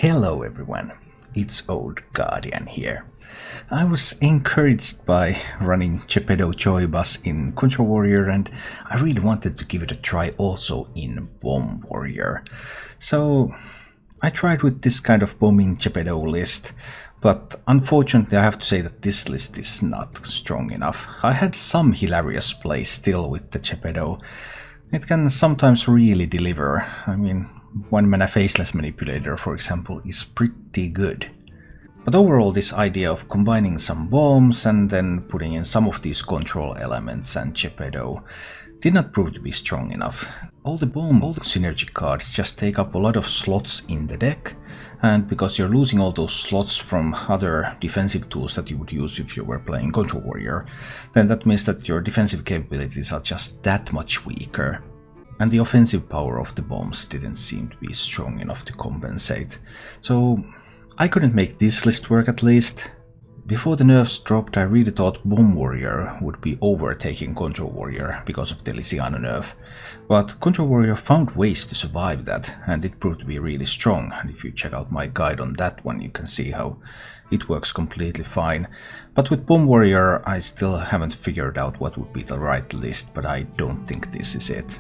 Hello everyone, it's Old Guardian here. I was encouraged by running Jepetto Joy Bus in Control Warrior and I really wanted to give it a try also in Bomb Warrior. So I tried with this kind of bombing Jepetto list, but unfortunately I have to say that this list is not strong enough. I had some hilarious plays still with the Jepetto. It can sometimes really deliver. I mean, one mana faceless manipulator, for example, is pretty good. But overall, this idea of combining some bombs and then putting in some of these control elements and Jepetto did not prove to be strong enough. All the synergy cards just take up a lot of slots in the deck, and because you're losing all those slots from other defensive tools that you would use if you were playing Control Warrior, then that means that your defensive capabilities are just that much weaker. And the offensive power of the bombs didn't seem to be strong enough to compensate. So I couldn't make this list work at least. Before the nerfs dropped, I really thought Bomb Warrior would be overtaking Control Warrior because of the Lysiana nerf. But Control Warrior found ways to survive that, and it proved to be really strong. And if you check out my guide on that one, you can see how it works completely fine. But with Bomb Warrior, I still haven't figured out what would be the right list, but I don't think this is it.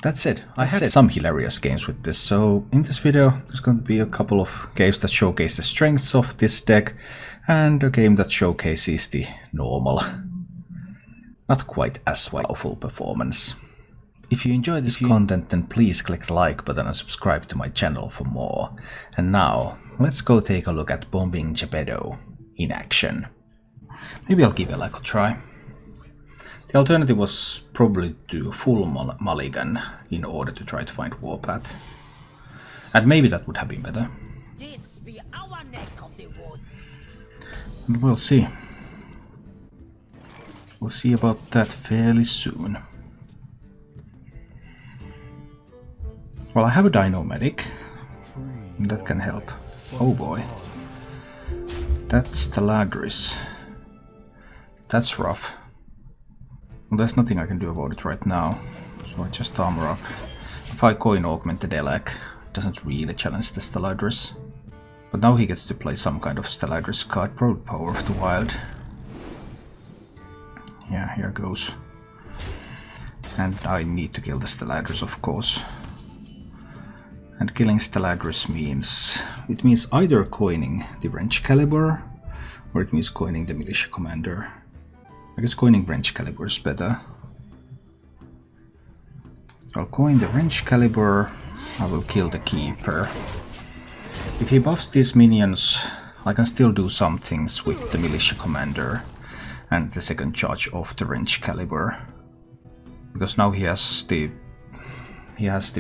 That's it. I had some hilarious games with this, so in this video there's going to be a couple of games that showcase the strengths of this deck and a game that showcases the normal, not quite as powerful performance. If you enjoy this content, then please click the like button and subscribe to my channel for more. And now, let's go take a look at bombing Jepetto in action. Maybe I'll give it like a try. The alternative was probably to do full mulligan in order to try to find Warpath. And maybe that would have been better. This be our neck of the woods. And we'll see. We'll see about that fairly soon. Well, I have a Dino Medic. That can help. Oh boy. That's Taladris. That's rough. Well, there's nothing I can do about it right now, so I just armor up. If I coin Augmented Elec, it doesn't really challenge the Steladris. But now he gets to play some kind of Steladris card, Broad Power of the Wild. Yeah, here goes. And I need to kill the Steladris, of course. And killing Steladris means... it means either coining the Wrench Caliber, or it means coining the Militia Commander. I guess coining Wrench Caliber is better. I'll coin the Wrench Caliber, I will kill the Keeper. If he buffs these minions, I can still do some things with the Militia Commander and the second charge of the Wrench Caliber. Because now he has the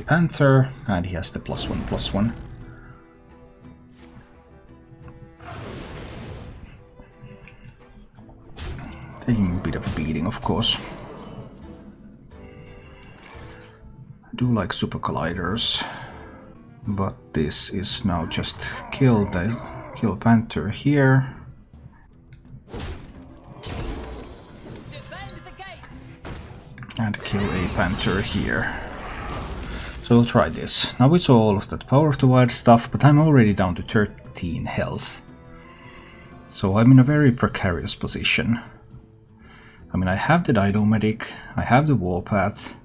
Panther and he has the +1/+1. Taking a bit of a beating, of course. I do like Super Colliders, but this is now just kill Panther here. And kill a Panther here. So we'll try this. Now we saw all of that Power of the Wild stuff, but I'm already down to 13 health. So I'm in a very precarious position. I mean, I have the Dino Medic, I have the Warpath,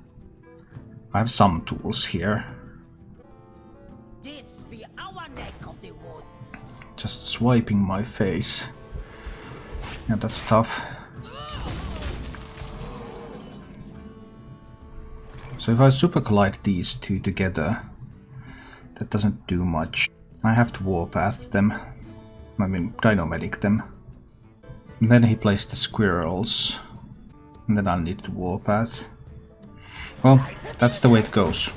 I have some tools here. This be our neck of the woods. Just swiping my face. Yeah, that's tough. So if I Super Collide these two together, that doesn't do much. I have to Warpath them. I mean, Dino Medic them. And then he plays the Squirrels. And then I'll need to Warpath. Well, that's the way it goes.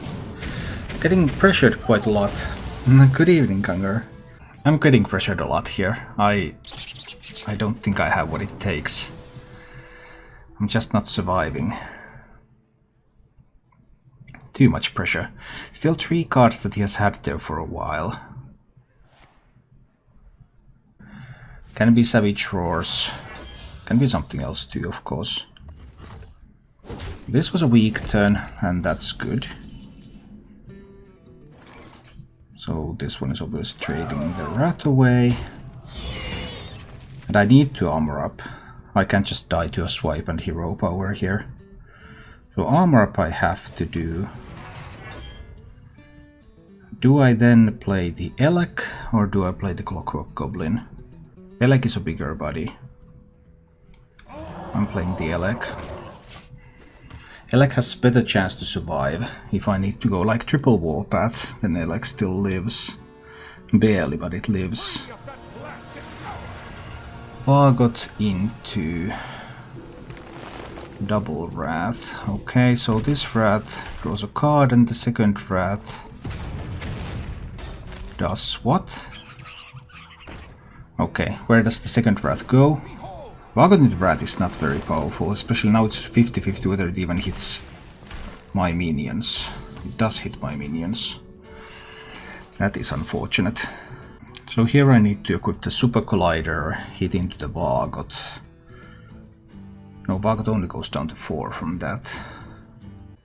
Getting pressured quite a lot. Good evening, Kanger. I'm getting pressured a lot here. I don't think I have what it takes. I'm just not surviving. Too much pressure. Still 3 cards that he has had there for a while. Can be Savage Roars. Can be something else too, of course. This was a weak turn, and that's good. So this one is obviously trading the rat away. And I need to armor up. I can't just die to a swipe and hero power here. So armor up I have to do. Do I then play the Elec or do I play the Clockwork Goblin? Elec is a bigger body. I'm playing the Elec. Elec has better chance to survive. If I need to go like triple warpath, then Elec still lives. Barely, but it lives. Got into double Wrath. Okay, so this Wrath draws a card and the second Wrath does what? Okay, where does the second Wrath go? Vagonid Wrath is not very powerful, especially now it's 50-50 whether it even hits my minions. It does hit my minions. That is unfortunate. So here I need to equip the Super Collider, hit into the Vagot. No, Vagot only goes down to 4 from that.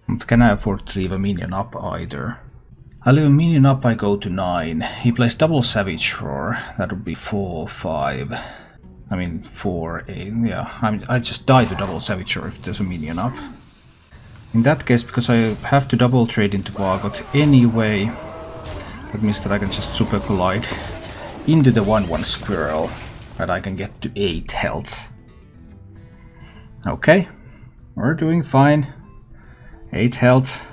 But can I afford to leave a minion up either? I leave a minion up, I go to 9. He plays double Savage Roar, that would be 4, 5. I mean 4, 8, yeah. I just die to double Savage Roar if there's a minion up. In that case, because I have to double trade into Vagot anyway, that means that I can just Super Collide into the 1/1 squirrel, and I can get to 8 health. Okay, we're doing fine. 8 health.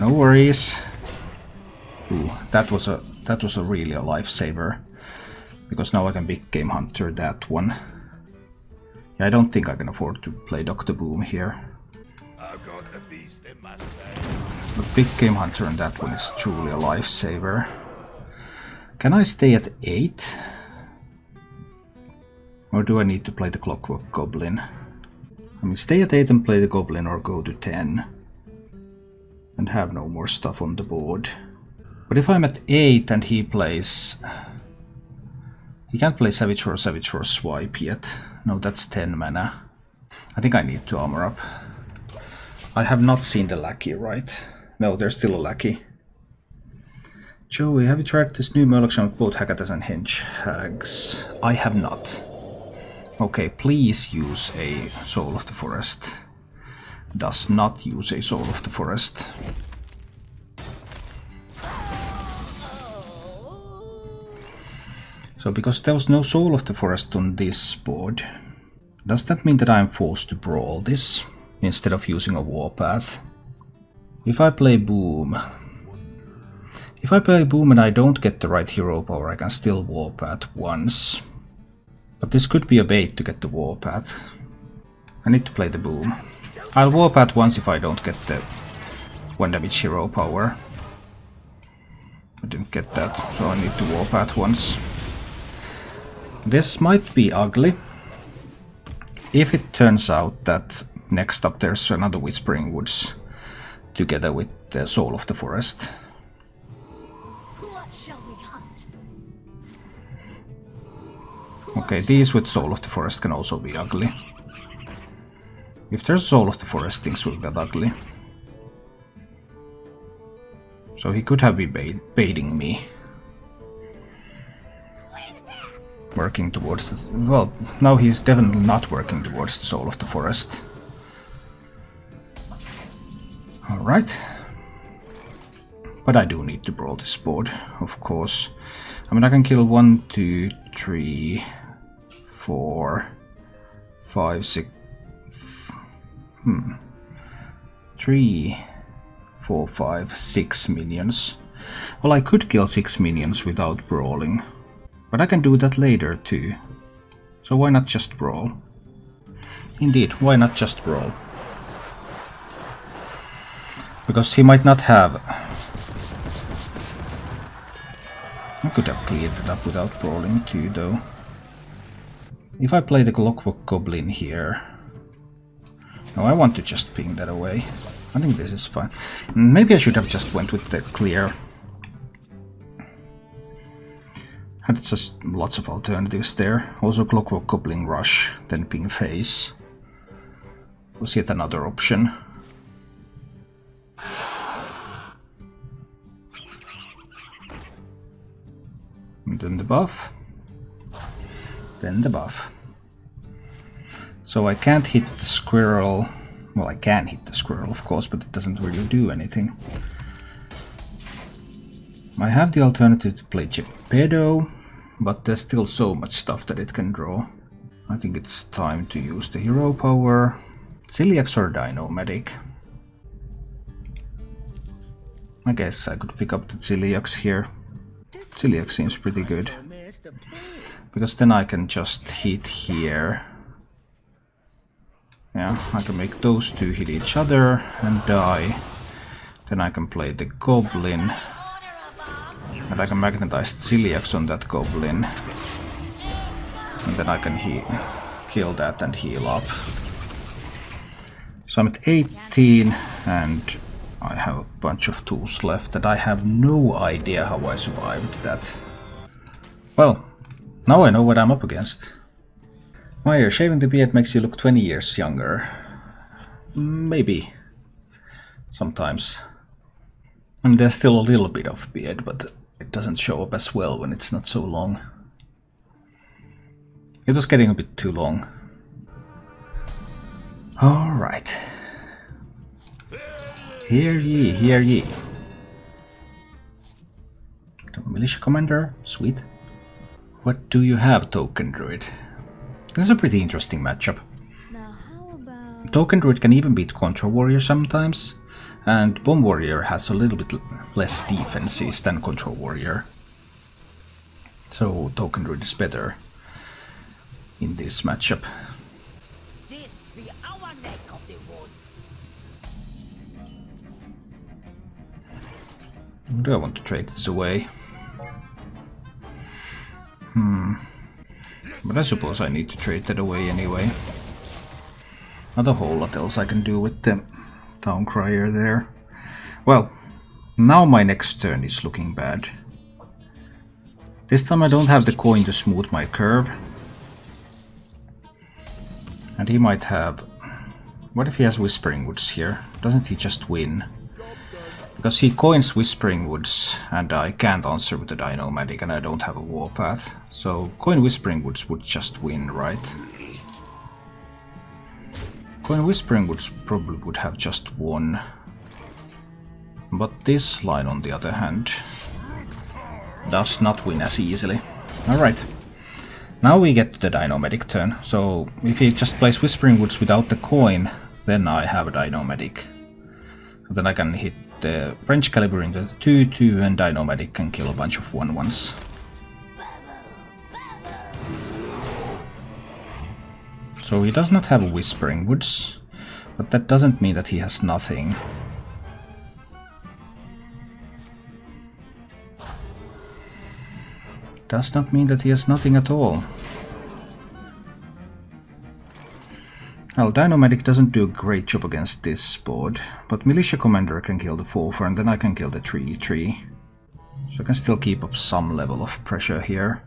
No worries. Ooh, that was a really a lifesaver. Because now I can Big Game Hunter that one. Yeah, I don't think I can afford to play Dr. Boom here. I've got the beast in my But Big Game Hunter and that one is truly a lifesaver. Can I stay at 8? Or do I need to play the Clockwork Goblin? I mean, stay at 8 and play the Goblin or go to 10. And have no more stuff on the board. But if I'm at 8 and he plays... He can't play Savage Roar Swipe yet. No, that's 10 mana. I think I need to armor up. I have not seen the Lackey, right? No, there's still a Lackey. Joey, have you tried this new Murloc with both Haggadas and Henge Hags? I have not. Okay, please use a Soul of the Forest. Does not use a Soul of the Forest. So because there was no Soul of the Forest on this board, does that mean that I'm forced to brawl this instead of using a warpath? If I play Boom... If I play Boom and I don't get the right hero power, I can still warpath once. But this could be a bait to get the warpath. I need to play the Boom. I'll warpath once if I don't get the 1 damage hero power. I didn't get that, so I need to warpath once. This might be ugly. If it turns out that next up there's another Whispering Woods together with the Soul of the Forest. What shall we hunt? Okay, these with Soul of the Forest can also be ugly. If there's Soul of the Forest, things will get ugly. So he could have been baiting me. Working towards the... Well, now he's definitely not working towards the Soul of the Forest. Alright. But I do need to brawl this board, of course. I mean, I can kill 1, 2, 3, 4, 5, 6... 3, 4, 5, 6 minions. Well, I could kill 6 minions without brawling. But I can do that later too. So why not just brawl? Indeed, why not just brawl? Because he might not have... I could have cleared it up without brawling too, though. If I play the Clockwork Goblin here... No, I want to just ping that away. I think this is fine. Maybe I should have just went with the clear. Had just lots of alternatives there. Also Clockwork Goblin Rush, then ping Face. Was yet another option. And then the buff. Then the buff. So I can't hit the squirrel. Well, I can hit the squirrel, of course, but it doesn't really do anything. I have the alternative to play Jepetto, but there's still so much stuff that it can draw. I think it's time to use the hero power. Celiax or Dino Medic? I guess I could pick up the Celiax here. Celiax seems pretty good. Because then I can just hit here. Yeah, I can make those two hit each other and die. Then I can play the Goblin. And I can magnetize Celiax on that Goblin. And then I can kill that and heal up. So I'm at 18 and I have a bunch of tools left that I have no idea how I survived that. Well, now I know what I'm up against. Meyer, shaving the beard makes you look 20 years younger. Maybe. Sometimes. And there's still a little bit of beard, but it doesn't show up as well when it's not so long. It was getting a bit too long. Alright. Hear ye, hear ye. The militia commander, sweet. What do you have, Token Druid? This is a pretty interesting matchup. Now how about... Token Druid can even beat Control Warrior sometimes, and Bomb Warrior has a little bit less defenses than Control Warrior. So Token Druid is better in this matchup. This be our neck of the woods. Do I want to trade this away? But I suppose I need to trade that away anyway. Not a whole lot else I can do with the Town Crier there. Well, now my next turn is looking bad. This time I don't have the coin to smooth my curve. And he might have... What if he has Whispering Woods here? Doesn't he just win? Because he coins Whispering Woods and I can't answer with the Dino Medic and I don't have a Warpath. So coin Whispering Woods would just win, right? Coin Whispering Woods probably would have just won. But this line on the other hand does not win as easily. Alright. Now we get to the Dino Medic turn. So if he just plays Whispering Woods without the coin, then I have a Dino Medic. Then I can hit the French Caliber into the 2-2 and Dino Medic can kill a bunch of 1-1s. So he does not have a Whispering Woods, but that doesn't mean that he has nothing. Does not mean that he has nothing at all. Well, Dino Medic doesn't do a great job against this board, but Militia Commander can kill the 4-4 and then I can kill the 3-3. So I can still keep up some level of pressure here.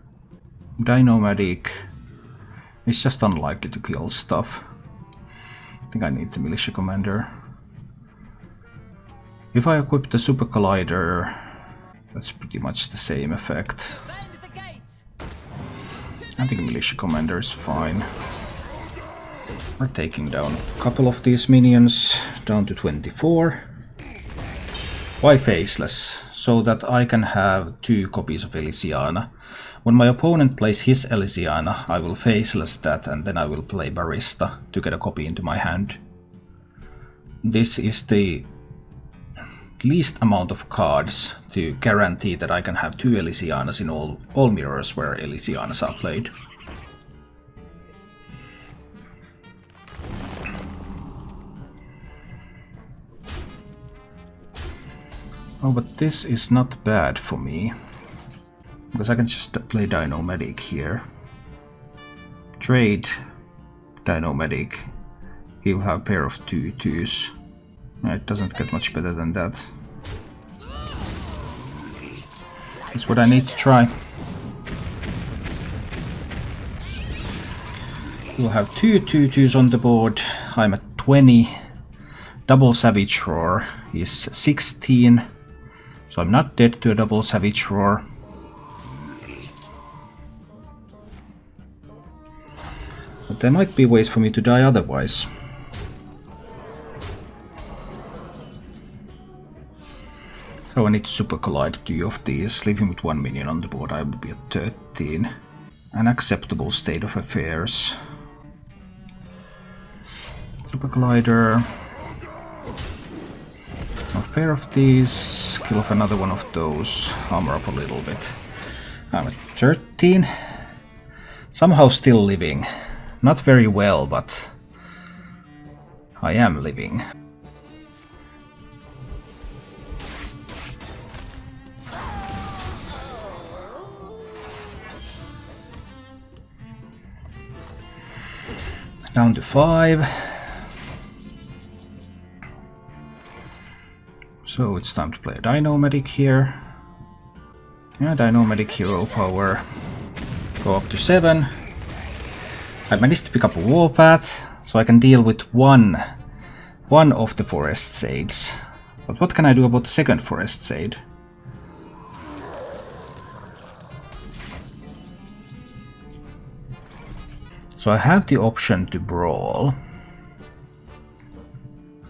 Dino Medic is just unlikely to kill stuff. I think I need the Militia Commander. If I equip the Super Collider, that's pretty much the same effect. I think Militia Commander is fine. We're taking down a couple of these minions, down to 24. Why Faceless? So that I can have 2 copies of Elysiana. When my opponent plays his Elysiana, I will Faceless that and then I will play Barista to get a copy into my hand. This is the least amount of cards to guarantee that I can have 2 Elysianas in all mirrors where Elysianas are played. Oh, but this is not bad for me, because I can just play Dino Medic here. Trade Dino Medic. He'll have a pair of 2-2s. It doesn't get much better than that. That's what I need to try. We'll have 2 2-2s on the board. I'm at 20. Double Savage Roar is 16. So I'm not dead to a double Savage Roar. But there might be ways for me to die otherwise. So I need to super collide 2 of these, leave him with 1 minion on the board. I will be at 13. An acceptable state of affairs. Super collider. A pair of these, kill off another one of those, armor up a little bit. I'm at 13. Somehow still living. Not very well, but I am living. Down to 5. So it's time to play a Dino Medic here. Yeah, Dino Medic hero power. Go up to 7. I managed to pick up a Warpath, so I can deal with one of the Forest Sades. But what can I do about the second Forest Sade? So I have the option to Brawl.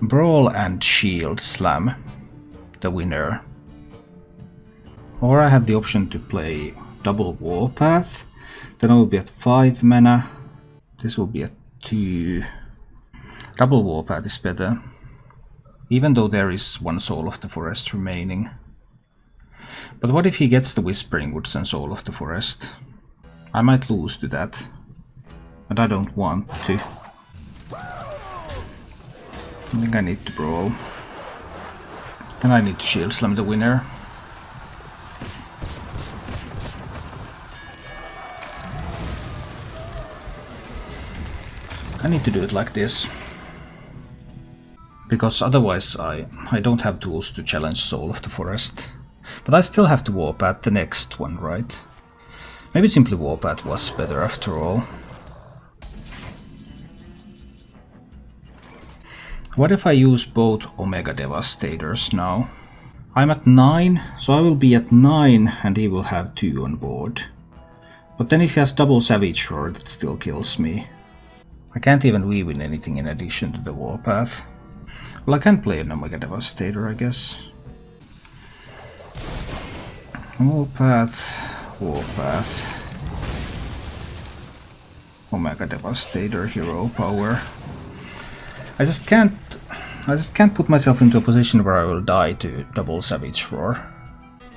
Brawl and Shield Slam the winner. Or I have the option to play double Warpath. Then I will be at 5 mana. This will be at 2. Double Warpath is better. Even though there is 1 Soul of the Forest remaining. But what if he gets the Whispering Woods and Soul of the Forest? I might lose to that. But I don't want to. I think I need to Brawl. Then I need to Shield Slam the winner. I need to do it like this. Because otherwise I don't have tools to challenge Soul of the Forest. But I still have to Warpath the next one, right? Maybe simply Warpath was better after all. What if I use both Omega Devastators now? I'm at 9, so I will be at 9 and he will have 2 on board. But then if he has double Savage Roar, that still kills me. I can't even weave in anything in addition to the Warpath. Well, I can play an Omega Devastator, I guess. Warpath, Warpath. Omega Devastator, hero power. I just can't put myself into a position where I will die to double Savage Roar.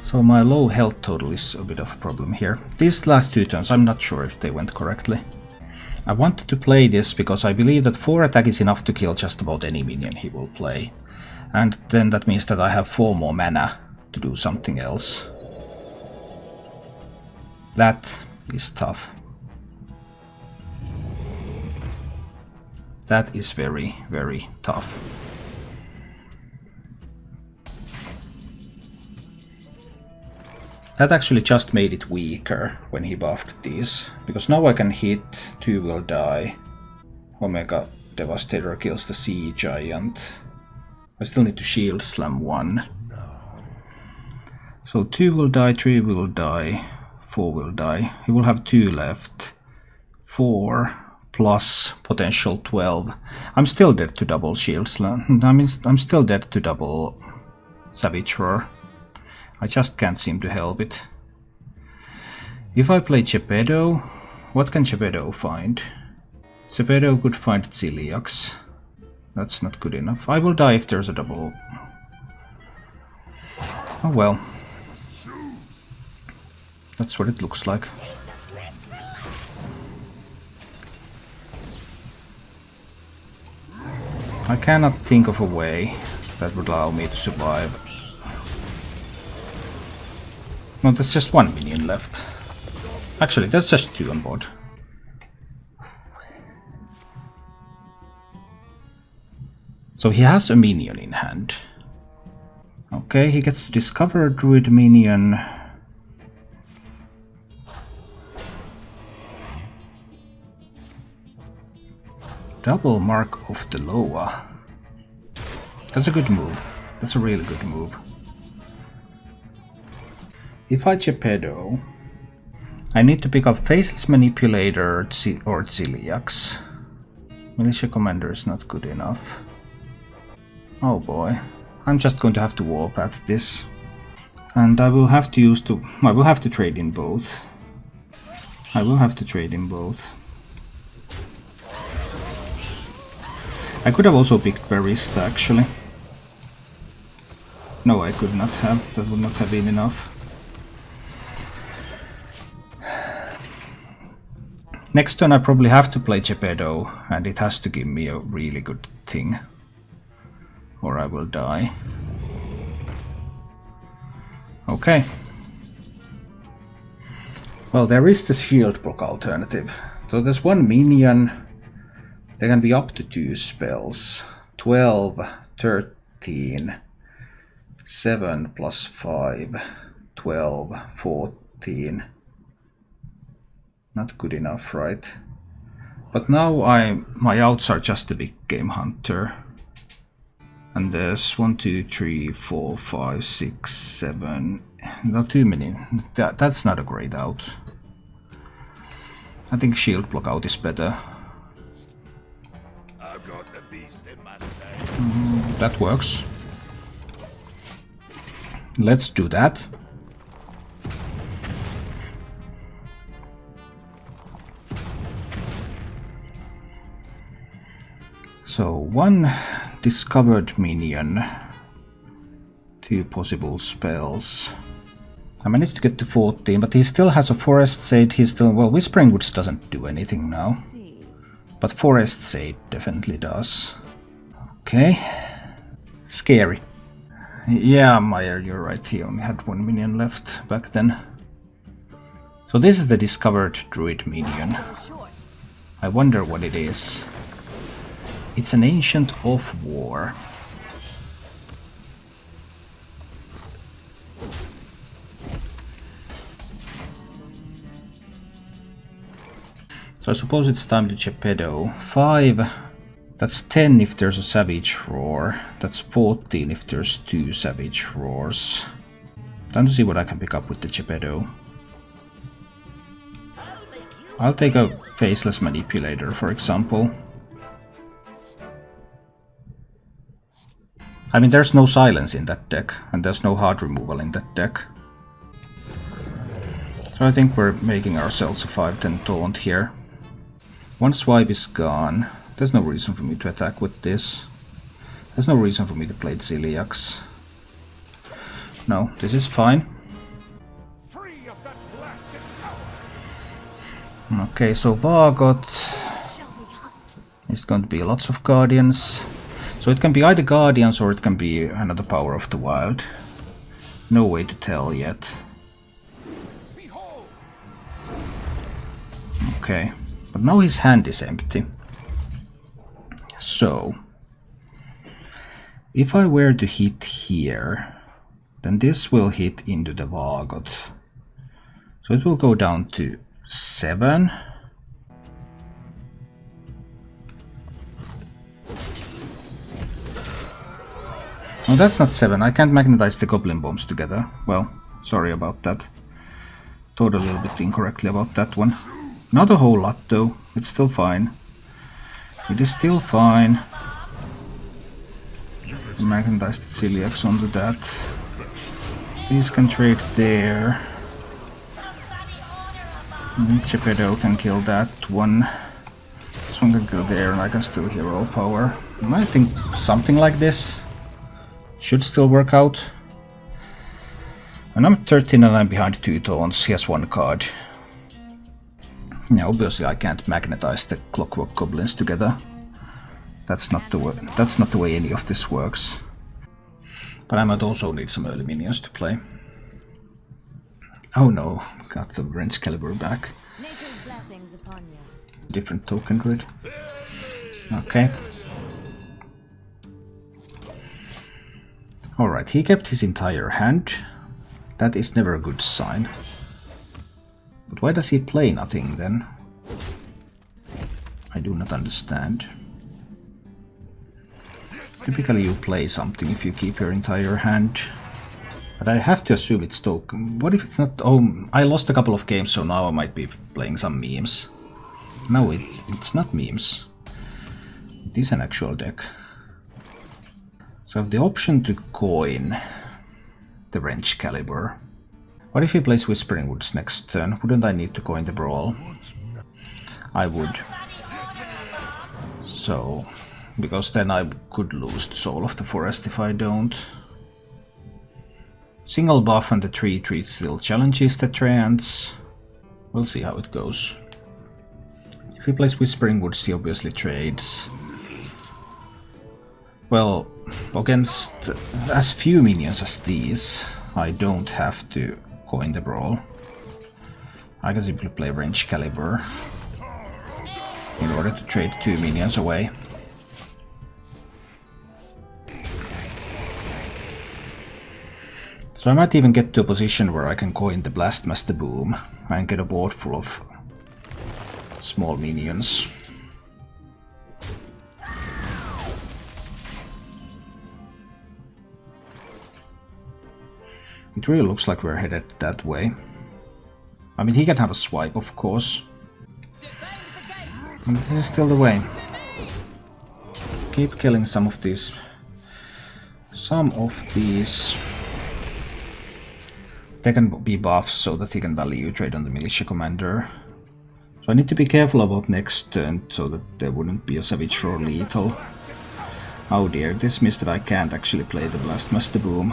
So my low health total is a bit of a problem here. These last 2 turns, I'm not sure if they went correctly. I wanted to play this because I believe that 4 attack is enough to kill just about any minion he will play. And then that means that I have 4 more mana to do something else. That is tough. That is very, very tough. That actually just made it weaker when he buffed these, because now I can hit, 2 will die. Omega Devastator kills the Sea Giant. I still need to Shield Slam 1. So 2 will die, 3 will die, 4 will die. He will have 2 left. 4 plus potential 12. I'm still dead to double Shield Slam. I mean, I'm still dead to double Savage Roar. I just can't seem to help it. If I play Jepetto, what can Jepetto find? Jepetto could find Ziliax. That's not good enough. I will die if there's a double. Oh well. That's what it looks like. I cannot think of a way that would allow me to survive. No, there's just 1 minion left. Actually, there's just 2 on board. So he has a minion in hand. Okay, he gets to discover a druid minion. Double Mark of the Loa. That's a good move. That's a really good move. If I Jepetto, I need to pick up Faceless Manipulator or Ziliax. Militia Commander is not good enough. Oh boy. I'm just going to have to warpath this. And I will have to trade in both. I will have to trade in both. I could have also picked Barista actually. No, I could not have. That would not have been enough. Next turn I probably have to play Jepetto, and it has to give me a really good thing. Or I will die. Okay. Well, there is the shield block alternative. So there's one minion. There can be up to 2 spells. 12, 13, 7 plus 5, 12, 14. Not good enough, right? But now my outs are just a big game hunter. And there's 1, 2, 3, 4, 5, 6, 7. Not too many. That's not a great out. I think shield block out is better. I've got the beast in my sight. That works. Let's do that. So 1 discovered minion, 2 possible spells. I managed to get to 14, but he still has a Forest Shade. He's still, well, Whispering Woods doesn't do anything now, but Forest Shade definitely does. Okay, scary. Yeah, Meyer, you're right. He only had 1 minion left back then. So this is the discovered druid minion. I wonder what it is. It's an Ancient of War. So I suppose it's time to Jepetto. 5, that's 10 if there's a Savage Roar. That's 14 if there's 2 Savage Roars. Time to see what I can pick up with the Jepetto. I'll take a Faceless Manipulator, for example. I mean, there's no silence in that deck, and there's no hard removal in that deck. So I think we're making ourselves a 5-10 taunt here. 1 swipe is gone. There's no reason for me to attack with this. There's no reason for me to play Ziliax. No, this is fine. Free of that blasted tower. Okay, so Vargot is going to be lots of Guardians. So it can be either Guardians or it can be another Power of the Wild. No way to tell yet. Okay, but now his hand is empty. So, if I were to hit here, then this will hit into the Vargot. So it will go down to 7. No, that's not 7. I can't magnetize the Goblin Bombs together. Well, sorry about that. Thought a little bit incorrectly about that one. Not a whole lot though. It's still fine. It is still fine. Magnetize the Ziliax onto that. These can trade there. Jepetto can kill that one. This one can kill there, and I can still hero power. And I think something like this should still work out. And I'm 13 and I'm behind 2 taunts. He has 1 card. Yeah, obviously I can't magnetize the Clockwork Goblins together. That's not the way. That's not the way any of this works. But I might also need some early minions to play. Oh no, got the Wrench Caliber back. Nature's blessings upon you. Different token grid. Okay. Alright, he kept his entire hand. That is never a good sign. But why does he play nothing then? I do not understand. Typically you play something if you keep your entire hand. But I have to assume it's token. What if it's not? Oh, I lost a couple of games, so now I might be playing some memes. No, it's not memes. It is an actual deck. So I have the option to coin the wrench caliber. What if he plays Whispering Woods next turn? Wouldn't I need to coin the brawl? I would. So, because then I could lose the Soul of the Forest if I don't. Single buff and the 3/3 still challenges the treants. We'll see how it goes. If he plays Whispering Woods, he obviously trades. Well, against as few minions as these, I don't have to coin the brawl. I can simply play Wrench Caliber in order to trade 2 minions away. So I might even get to a position where I can coin the Blastmaster Boom and get a board full of small minions. It really looks like we're headed that way. I mean, he can have a swipe, of course. And this is still the way. Keep killing some of these. They can be buffs so that he can value trade on the militia commander. So I need to be careful about next turn so that there wouldn't be a Savage Roar lethal. Oh dear, this means that I can't actually play the Blastmaster Boom.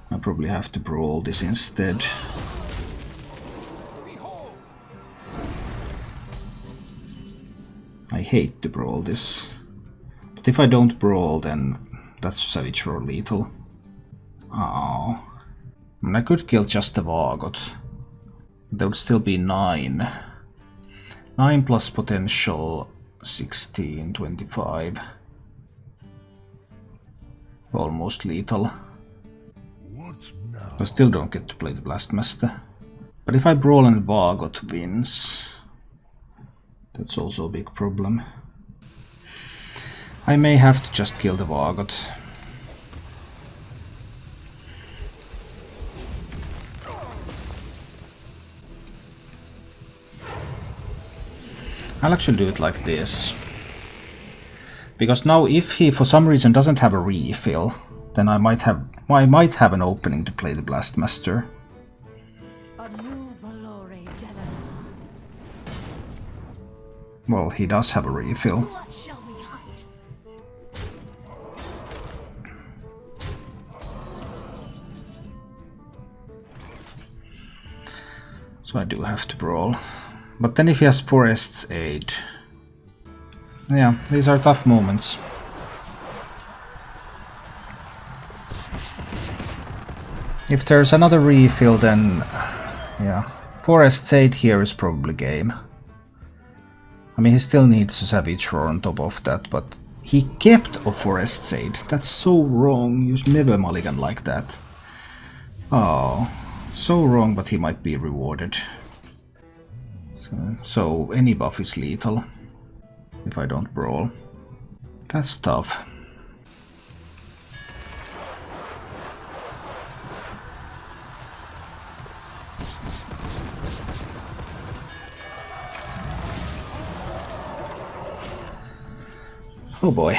I probably have to brawl this instead. I hate to brawl this. But if I don't brawl, then that's Savage Roar lethal. Oh. And I could kill just the Vargot. There would still be 9. 9 plus potential 16, 25. Almost lethal. I still don't get to play the Blastmaster. But if I brawl and Vargot wins, that's also a big problem. I may have to just kill the Vargot. I'll actually do it like this. Because now if he for some reason doesn't have a refill, then I might have an opening to play the Blastmaster. Well, he does have a refill. So I do have to brawl. But then if he has Forest's Aid... Yeah, these are tough moments. If there's another refill, then... yeah. Forest's Aid here is probably game. I mean, he still needs a Savage Roar on top of that, but... he kept a Forest's Aid. That's so wrong. You never mulligan like that. Oh... so wrong, but he might be rewarded. So any buff is lethal if I don't brawl. That's tough. Oh boy.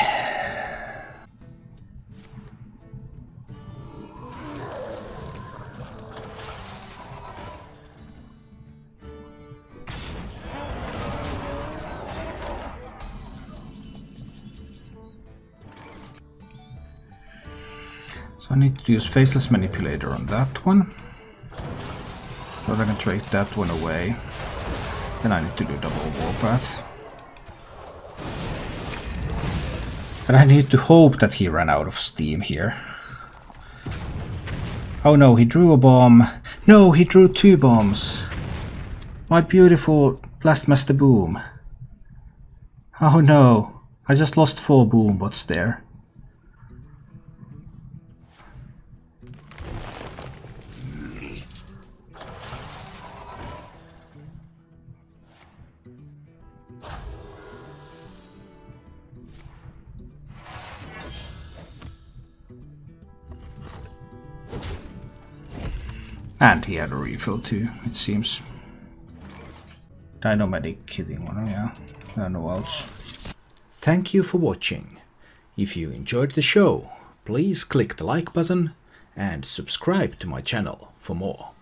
I need to use Faceless Manipulator on that one. So I can trade that one away. Then I need to do double Warpath. And I need to hope that he ran out of steam here. Oh no, he drew a bomb. No, he drew 2 bombs. My beautiful Blastmaster Boom. Oh no, I just lost 4 Boombots there. And he had a refill too, it seems. Dynamedic killing one, yeah. No else. Thank you for watching. If you enjoyed the show, please click the like button and subscribe to my channel for more.